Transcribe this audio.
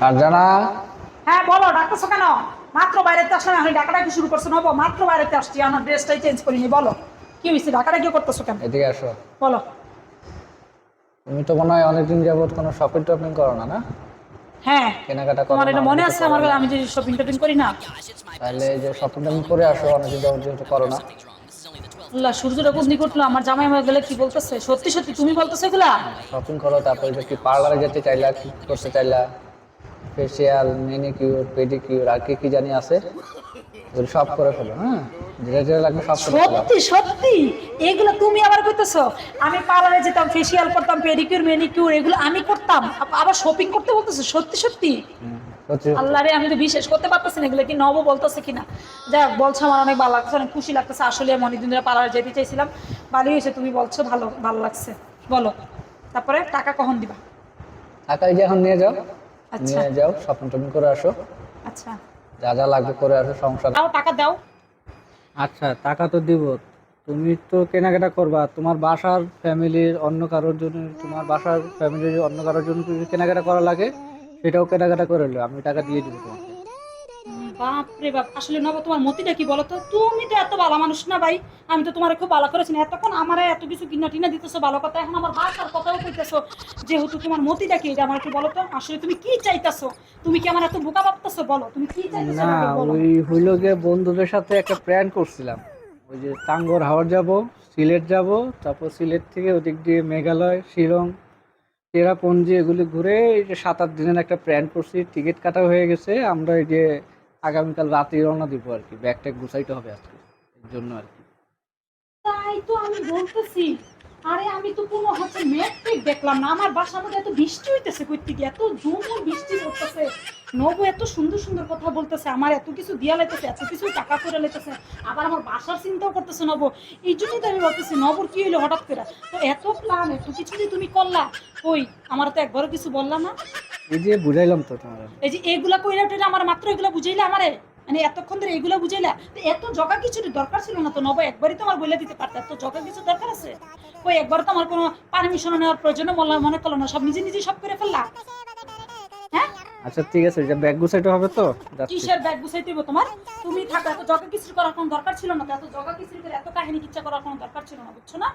আর জানা। হ্যাঁ বলো, ডাকতেছো কেন? মাত্র বাইরেতে আসলে আমি ডাকাডাকি শুরু করছো নব, মাত্র বাইরেতে আসছি, আমার ড্রেসটাই চেঞ্জ করিনি। বলো কি হয়েছে, ডাকাডাকি করতেছো কেন? এদিকে আসো। বলো। তুমি তো মনে হয় অনেকদিন যাবত কোনো শপিং টপিং করো না, না? হ্যাঁ। কেনাকাটা করো তোমার না, এটা অনেক মনে কিছু আছে করো আমার না। আমি যে শপিং টপিং করি না? তাহলে এই যে শপিং টপিং করে আসো, অনেকদিন যাবত যেহেতু করো না। আল্লাহ, সূর্যটা বন্দি করলো, আমার জামাই হয়ে গেলে কি বলতেছে? সত্যি সত্যি তুমি বলতেছো এগুলা? শপিং করো, তারপরে যে কি পার্লারে যেতে চাইলা, কি করতে চাইলা, ফেসিয়াল, ম্যানিকিউর, পেডিকিউর, আর কি কি জানি আছে, ওগুলো সব করে ফেলো। হ্যাঁ, যেটা যেটা লাগবে সব করে ফেলো। সত্যি সত্যি এগুলো তুমি আবার কইতেছো? আমি পার্লারে যেতাম, ফেসিয়াল করতাম, পেডিকিউর ম্যানিকিউর এগুলো আমি করতাম, আবার শপিং করতে বলতেছো? সত্যি সত্যি? সত্যি সত্যি। আল্লাহ রে, আমি তো বিশ্বাস করতে পারতেছি না এগুলো কি নব বলতেছে কিনা। যাই হোক, বলছো আমার অনেক ভালো লাগছে, অনেক খুশি লাগতেছে। আসলে আমি অনেকদিন ধরে পার্লারে যেতে চাইছিলাম, ভালোই হয়েছে তুমি বলছো, ভালো ভালো লাগছে। বলো তারপরে টাকা কখন দিবা? টাকা এই যে এখন নিয়ে যাও, আচ্ছা নিয়ে যাও, শপিং টপিং করে আসো, আচ্ছা, যা যা লাগবে করে আসো, সংসার। দাও টাকা দাও। আচ্ছা, টাকা তো দিব। তুমি তো কেনাকাটা করবা তোমার বাসার ফ্যামিলির অন্য কারোর জন্য, তোমার বাসার ফ্যামিলির অন্য কারোর জন্য যদি কেনাকাটা করা লাগে সেটাও কেনাকাটা করে নিও, আমি টাকা দিয়ে দিব তোমাকে। বাপরে বাপ, আসলে নব তোমার মতিটা কি বলো তো? তুমি তো এত ভালো মানুষ না ভাই, আমি তো তোমার খুব ভালো করেছি না, এতক্ষণ আমার এত কিছু কিনা টিনা দিতেছো ভালো কথা, এখন আমার বাসার কথাও কইতেছো, যেহেতু তোমার মতিটা কি এটা আমার একটু বলো তো, আসলে তুমি কি চাইতেছো? তুমি কি আমার এত বোকা ভাবতেছো? বলো তুমি কি চাইতেছো, না, এটা আগে বলো। ওই হইল গিয়ে বন্ধুদের সাথে একটা প্ল্যান করছিলাম, ওই যে টাঙ্গর হাওর যাব, সিলেট যাব, তারপর সিলেট থেকে ওদিক দিয়ে মেঘালয়, শিলং, চেরাপুঞ্জি এগুলি ঘুরে এই যে 7-8 দিনের একটা প্ল্যান করছি, টিকিট কাটা হয়ে গেছে। আমরা এই যে আগামীকাল রাতেই রওনা দিব আর কি, ব্যাগ ট্যাগ গুছাইতে হবে আজকে, এর জন্য আর কি। তাই তো আমি বলতেছি, আরে আমি তো কোনো হচ্ছে মেট্রিক দেখলাম না, আমার বাসার মধ্যে এত বৃষ্টি হইতেছে কই থেকে, এত জোর বৃষ্টি পড়তেছে, নবু এত সুন্দর সুন্দর কথা বলতেছে, আমার এত কিছু দিয়া লাইতেছে, এত কিছু টাকা করে লাইতেছে, আবার আমার বাসার চিন্তাও করতেছে নব। এই জন্যই তো আমি বলতেছি নবর কি হইলো হঠাৎ করে, তো এত প্ল্যান এত কিছু যে তুমি করলা, কই আমার তো একবারও কিছু বললাম না। এই যে বুঝাইলাম তো তোমার আমি। এই যে এগুলা কইরা টইরা আমার মাত্র এগুলা বুঝাইলা আমারে, মানে এতক্ষণ ধরে এগুলা বুঝাইলা, তো এত জগা কিছু দরকার ছিল না তো নব, একবারই তো আমার বলে দিতে পারতে, এত জগা কিছু দরকার আছে? কই একবার তো আমার কোনো পারমিশন নেওয়ার প্রয়োজন মনে করলো না, সব নিজে নিজে সব করে ফেললা। হ্যাঁ, আচ্ছা ঠিক আছে, যে ব্যাগ গুছাইতে হবে তো, যাচ্ছি। কিসের ব্যাগ গুছাইতে হইব তোমার? তুমি থাকো, এত জগা কিস্ত্রি করার কোনো দরকার ছিল না তো, এত জগা কিস্ত্রি করে এত কাহিনী কিচ্ছা করার কোনো দরকার ছিল না, বুঝছো না?